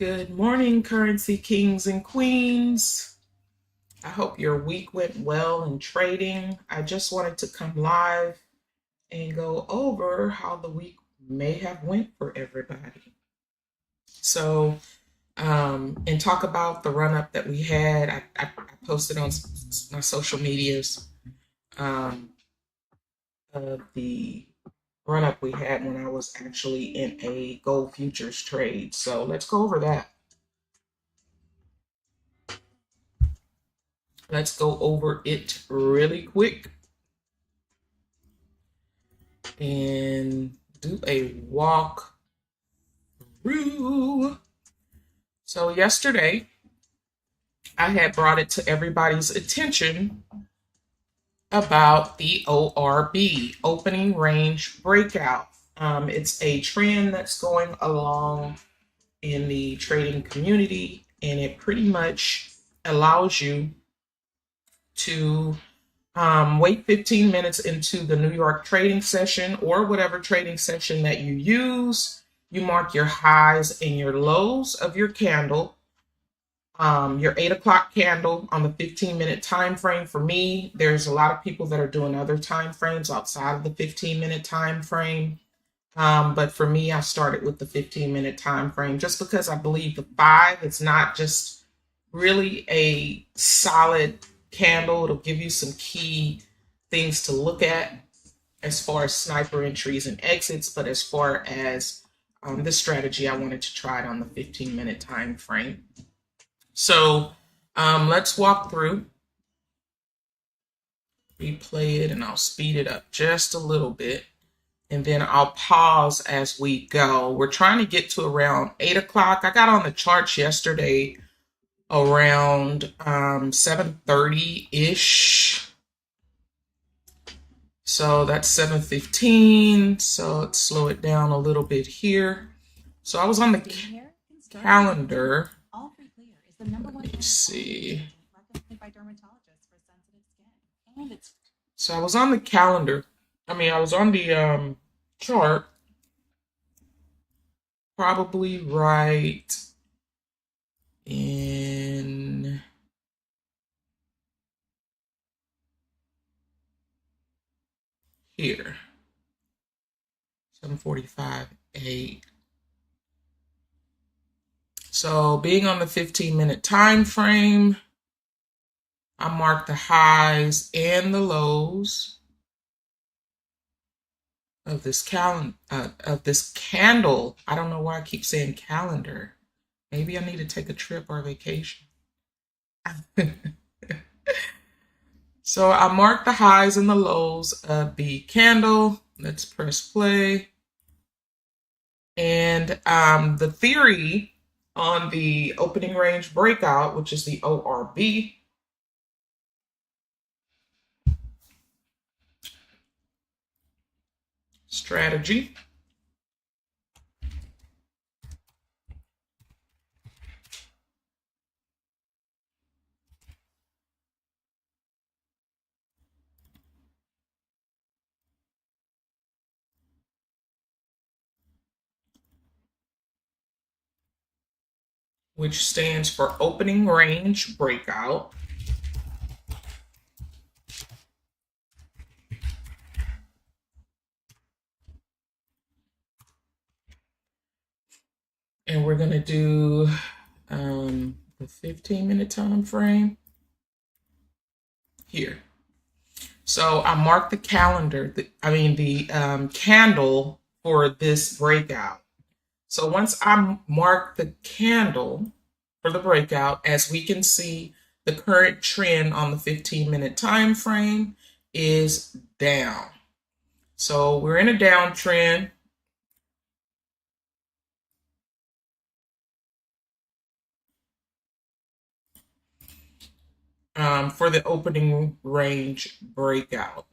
Good morning, currency kings and queens. I hope your week went well in trading. I just wanted to come live and go over how the week may have went for everybody. So, and talk about the run up that we had. I posted on my social medias um, of the run up we had when I was actually in a gold futures trade. So let's go over that. Let's go over it really quick and do a walk through. So yesterday, I had brought it to everybody's attention about the ORB, opening range breakout. It's a trend that's going along in the trading community, and it pretty much allows you to wait 15 minutes into the New York trading session or whatever trading session that you use. You mark your highs and your lows of your candle, your 8 o'clock candle on the 15-minute time frame. For me, there's a lot of people that are doing other time frames outside of the 15-minute time frame. But for me, I started with the 15-minute time frame just because I believe the 5 is not just really a solid candle. It'll give you some key things to look at as far as sniper entries and exits, but as far as this strategy, I wanted to try it on the 15-minute time frame. So let's walk through, replay it, and I'll speed it up just a little bit, and then I'll pause as we go. We're trying to get to around 8 o'clock. I got on the charts yesterday around 7:30-ish. So that's 7:15. So let's slow it down a little bit here. So I was on the calendar. Let me see. So I was on the calendar. I was on the chart probably right in here, 7:45 8. So being on the 15-minute time frame, I marked the highs and the lows of this candle. I don't know why I keep saying calendar. Maybe I need to take a trip or a vacation. So I marked the highs and the lows of the candle. Let's press play. And the theory on the opening range breakout, which is the ORB, strategy. Which stands for opening range breakout. And we're going to do the 15-minute time frame here. So I marked the calendar, the candle for this breakout. So once I mark the candle for the breakout, as we can see, the current trend on the 15-minute time frame is down. So we're in a downtrend. For the opening range breakout.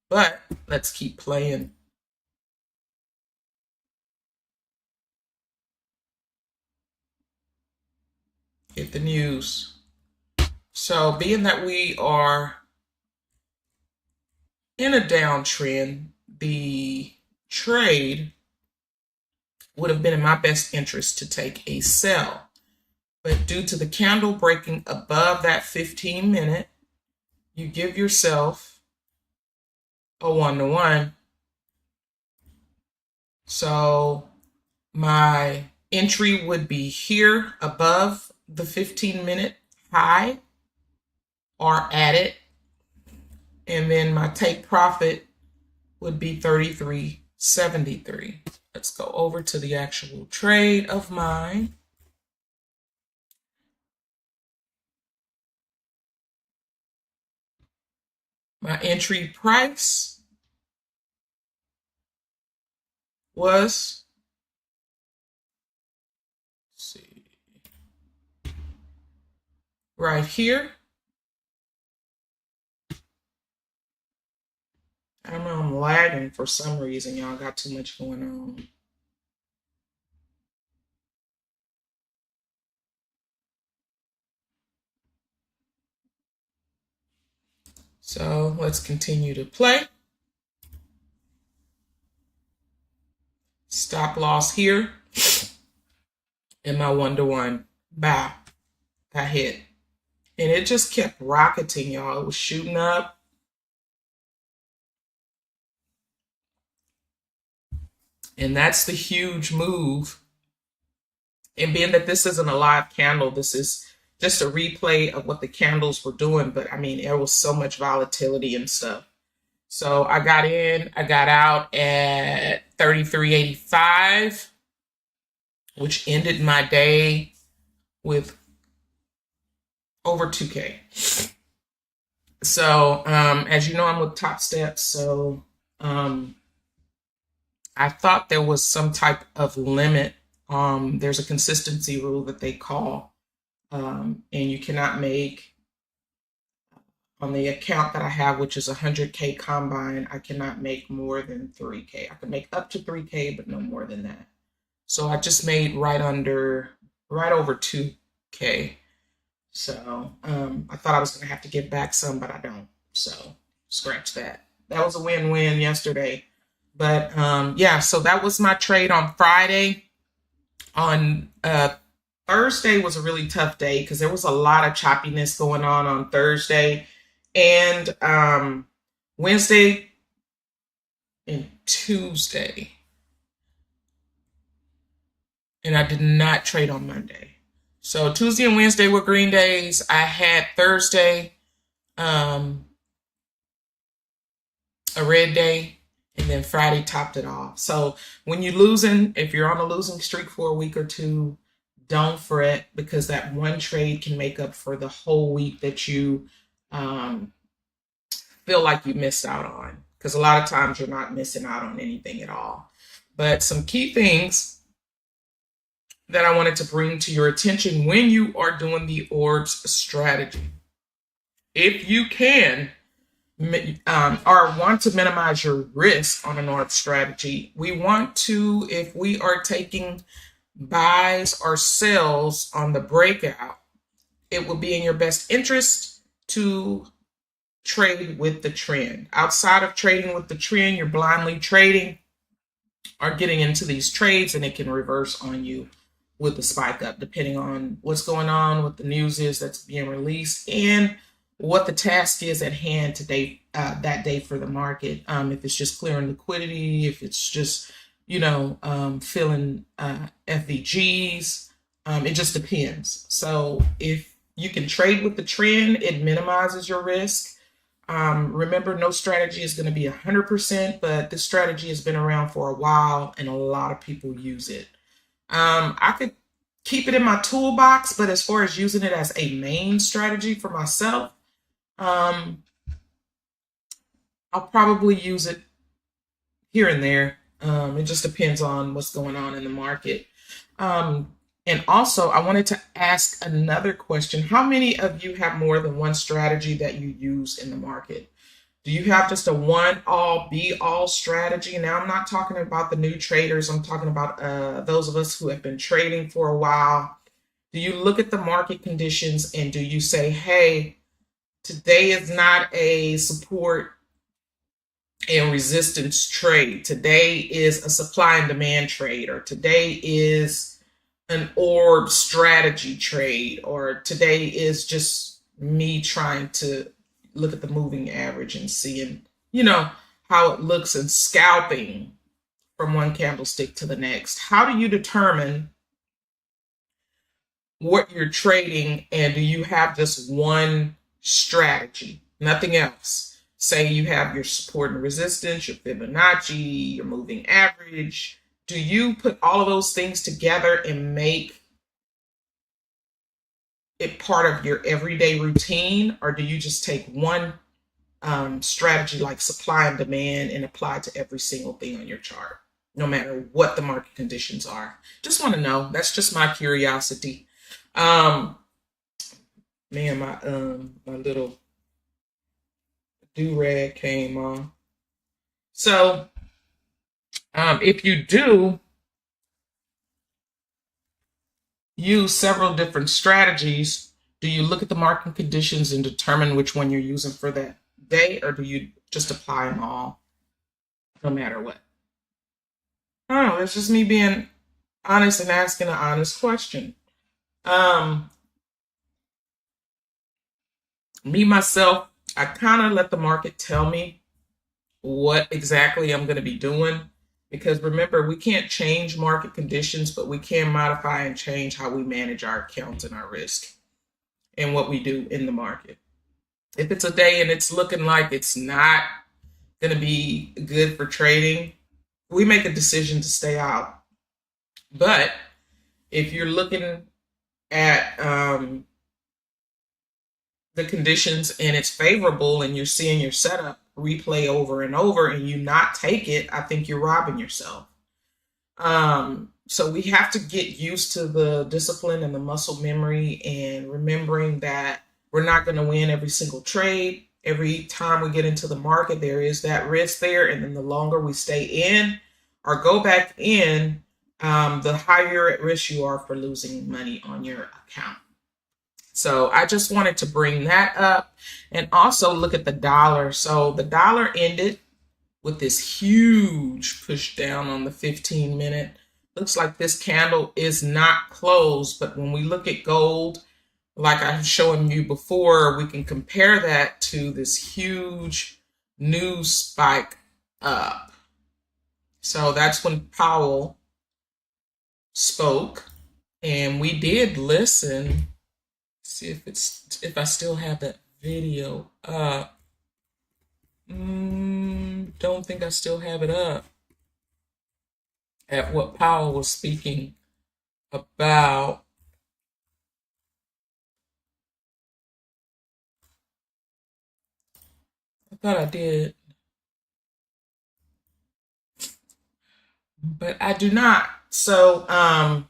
But let's keep playing. Hit the news. So being that we are in a downtrend, the trade would have been in my best interest to take a sell. But due to the candle breaking above that 15-minute, you give yourself a 1-to-1. So my entry would be here above the 15-minute high or at it. And then my take profit would be 33.73. Let's go over to the actual trade of mine. My entry price was, let's see, right here. I don't know, I'm lagging for some reason. Y'all got too much going on. So let's continue to play. Stop loss here. And my 1-to-1. Bow. I hit. And it just kept rocketing, y'all. It was shooting up. And that's the huge move. And being that this isn't a live candle, this is just a replay of what the candles were doing. But I mean, there was so much volatility and stuff. So I got in, I got out at 33.85, which ended my day with over 2K. So as you know, I'm with Top Steps. So I thought there was some type of limit. There's a consistency rule that they call, and you cannot make, on the account that I have, which is 100K combine, I cannot make more than 3K. I can make up to 3K, but no more than that. So I just made right over 2K. So I thought I was going to have to give back some, but I don't. So scratch that. That was a win-win yesterday. But yeah, so that was my trade on Friday. On Thursday was a really tough day because there was a lot of choppiness going on Thursday. And Wednesday and Tuesday. And I did not trade on Monday. So Tuesday and Wednesday were green days. I had Thursday a red day. And then Friday topped it off. So when you're losing, if you're on a losing streak for a week or two, don't fret, because that one trade can make up for the whole week that you feel like you missed out on. Because a lot of times you're not missing out on anything at all. But some key things that I wanted to bring to your attention when you are doing the orbs strategy. If you can, or want to minimize your risk on an orb strategy, we want to, if we are taking buys or sells on the breakout, it will be in your best interest to trade with the trend. Outside of trading with the trend, you're blindly trading or getting into these trades, and it can reverse on you with the spike up, depending on what's going on, what the news is that's being released, and what the task is at hand today, that day for the market. If it's just clearing liquidity, if it's just, filling FVGs, it just depends. So if you can trade with the trend, it minimizes your risk. Remember, no strategy is going to be 100%, but this strategy has been around for a while and a lot of people use it. I could keep it in my toolbox, but as far as using it as a main strategy for myself, I'll probably use it here and there. It just depends on what's going on in the market. And also, I wanted to ask another question. How many of you have more than one strategy that you use in the market? Do you have just a one-all, be-all strategy? Now, I'm not talking about the new traders. I'm talking about those of us who have been trading for a while. Do you look at the market conditions and do you say, hey, today is not a support and resistance trade. Today is a supply and demand trade, or today is an orb strategy trade, or today is just me trying to look at the moving average and seeing, how it looks, and scalping from one candlestick to the next. How do you determine what you're trading, and do you have just one strategy, nothing else? Say you have your support and resistance, your Fibonacci, your moving average. Do you put all of those things together and make it part of your everyday routine, or do you just take one strategy like supply and demand and apply it to every single thing on your chart, no matter what the market conditions are? Just want to know. That's just my curiosity. Man, my little do-rag came on. So if you do use several different strategies, do you look at the market conditions and determine which one you're using for that day, or do you just apply them all no matter what? I don't know. It's just me being honest and asking an honest question. Me, myself, I kind of let the market tell me what exactly I'm going to be doing. Because remember, we can't change market conditions, but we can modify and change how we manage our accounts and our risk and what we do in the market. If it's a day and it's looking like it's not going to be good for trading, we make a decision to stay out. But if you're looking at the conditions and it's favorable and you're seeing your setup replay over and over and you not take it, I think you're robbing yourself. So we have to get used to the discipline and the muscle memory, and remembering that we're not going to win every single trade. Every time we get into the market, there is that risk there. And then the longer we stay in or go back in, the higher at risk you are for losing money on your account. So I just wanted to bring that up, and also look at the dollar. So the dollar ended with this huge push down on the 15-minute. Looks like this candle is not closed, but when we look at gold, like I've shown you before, we can compare that to this huge new spike up. So that's when Powell spoke, and we did listen. See if I still have that video up. Don't think I still have it up. At what Powell was speaking about. I thought I did, but I do not. So I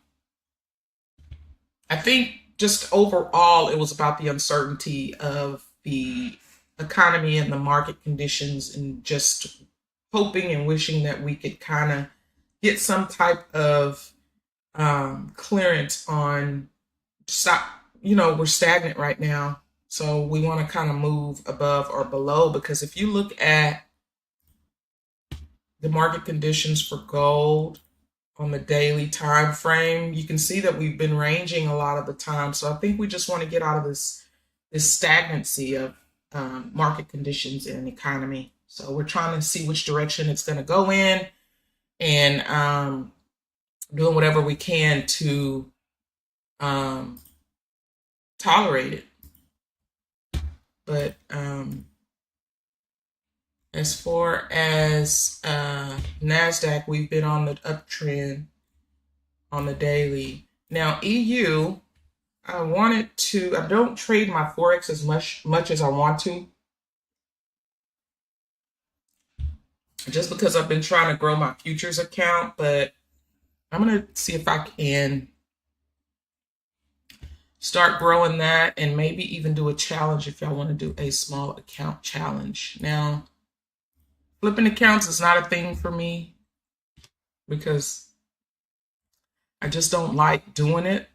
think just overall, it was about the uncertainty of the economy and the market conditions, and just hoping and wishing that we could kind of get some type of clearance on stop. We're stagnant right now. So we want to kind of move above or below, because if you look at the market conditions for gold on the daily time frame, you can see that we've been ranging a lot of the time. So I think we just want to get out of this stagnancy of market conditions in an economy. So we're trying to see which direction it's going to go in, and doing whatever we can to tolerate it. But as far as NASDAQ, we've been on the uptrend on the daily. Now, EU, I don't trade my Forex as much as I want to, just because I've been trying to grow my futures account, but I'm going to see if I can start growing that, and maybe even do a challenge if y'all want to do a small account challenge. Now, flipping accounts is not a thing for me, because I just don't like doing it.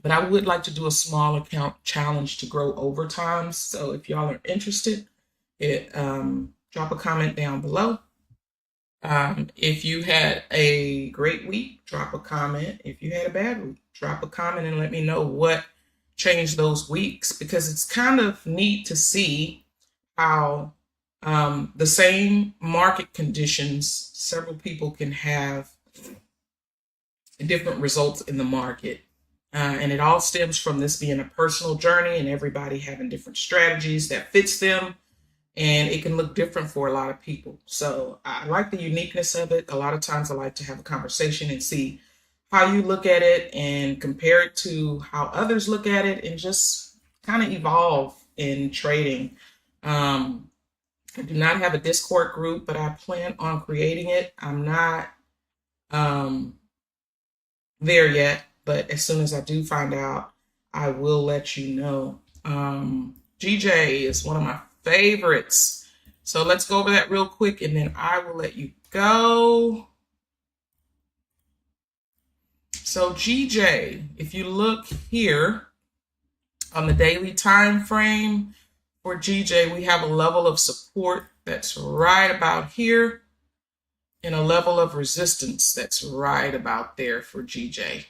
But I would like to do a small account challenge to grow over time. So if y'all are interested, drop drop a comment down below. If you had a great week, drop a comment. If you had a bad week, drop a comment and let me know what changed those weeks, because it's kind of neat to see how the same market conditions, several people can have different results in the market. And it all stems from this being a personal journey and everybody having different strategies that fits them. And it can look different for a lot of people. So I like the uniqueness of it. A lot of times I like to have a conversation and see how you look at it and compare it to how others look at it and just kind of evolve in trading. I do not have a Discord group, but I plan on creating it. I'm not there yet, but as soon as I do find out, I will let you know. GJ is one of my favorites. So let's go over that real quick and then I will let you go. So GJ, if you look here on the daily time frame for GJ, we have a level of support that's right about here and a level of resistance that's right about there for GJ.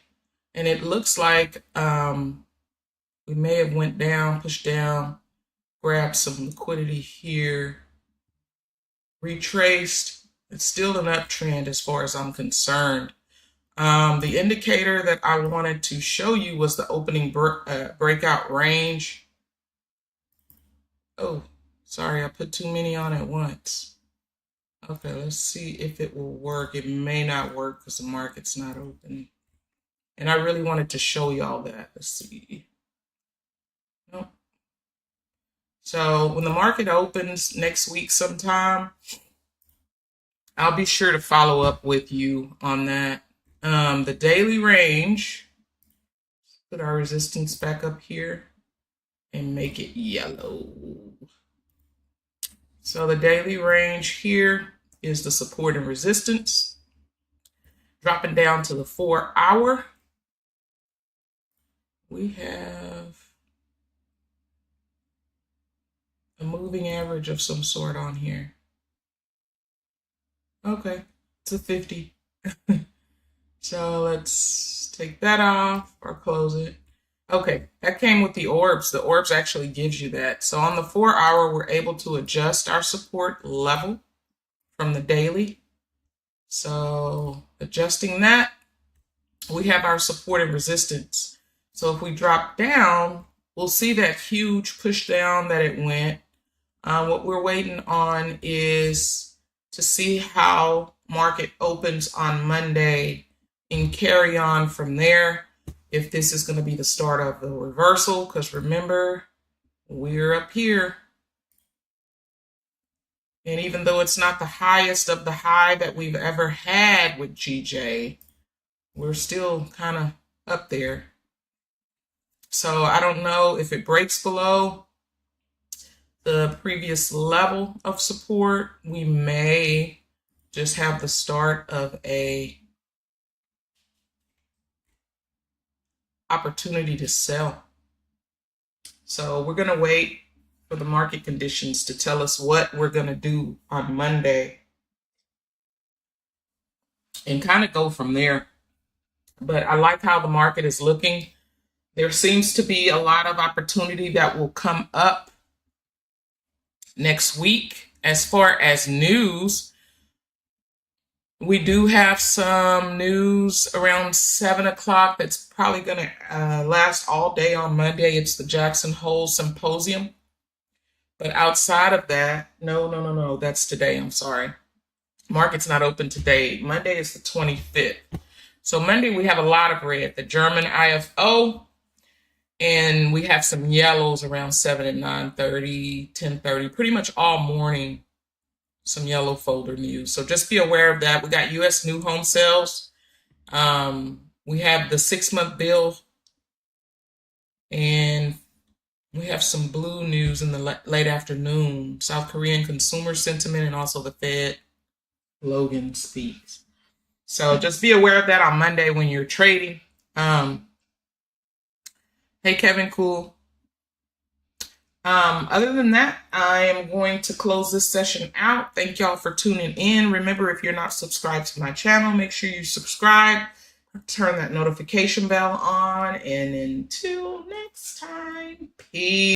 And it looks like we may have went down, pushed down, grabbed some liquidity here, retraced. It's still an uptrend as far as I'm concerned. The indicator that I wanted to show you was the opening breakout range. Oh, sorry, I put too many on at once. Okay, let's see if it will work. It may not work because the market's not open. And I really wanted to show y'all that. Let's see. Nope. So when the market opens next week sometime, I'll be sure to follow up with you on that. The daily range, put our resistance back up here and make it yellow. So the daily range here is the support and resistance. Dropping down to the 4-hour, we have a moving average of some sort on here. Okay, it's a 50. So let's take that off or close it. Okay, that came with the orbs. The orbs actually gives you that. So on the 4-hour, we're able to adjust our support level from the daily. So adjusting that, we have our support and resistance. So if we drop down, we'll see that huge push down that it went. What we're waiting on is to see how market opens on Monday and carry on from there. If this is going to be the start of the reversal, because remember, we're up here. And even though it's not the highest of the high that we've ever had with GJ, we're still kind of up there. So I don't know if it breaks below the previous level of support. We may just have the start of a opportunity to sell. So we're going to wait for the market conditions to tell us what we're going to do on Monday and kind of go from there. But I like how the market is looking. There seems to be a lot of opportunity that will come up next week. As far as news, we do have some news around 7 o'clock that's probably going to last all day on Monday. It's the Jackson Hole Symposium. But outside of that, no, that's today. I'm sorry. Market's not open today. Monday is the 25th. So Monday we have a lot of red. The German IFO, and we have some yellows around 7 and 9:30, 10:30, pretty much all morning. Some yellow folder news. So just be aware of that. We got U.S. new home sales. We have the 6-month bill, and we have some blue news in the late afternoon. South Korean consumer sentiment and also the Fed Logan speaks. So just be aware of that on Monday when you're trading. Hey, Kevin Cool. Other than that, I am going to close this session out. Thank y'all for tuning in. Remember, if you're not subscribed to my channel, make sure you subscribe, turn that notification bell on, and until next time, peace.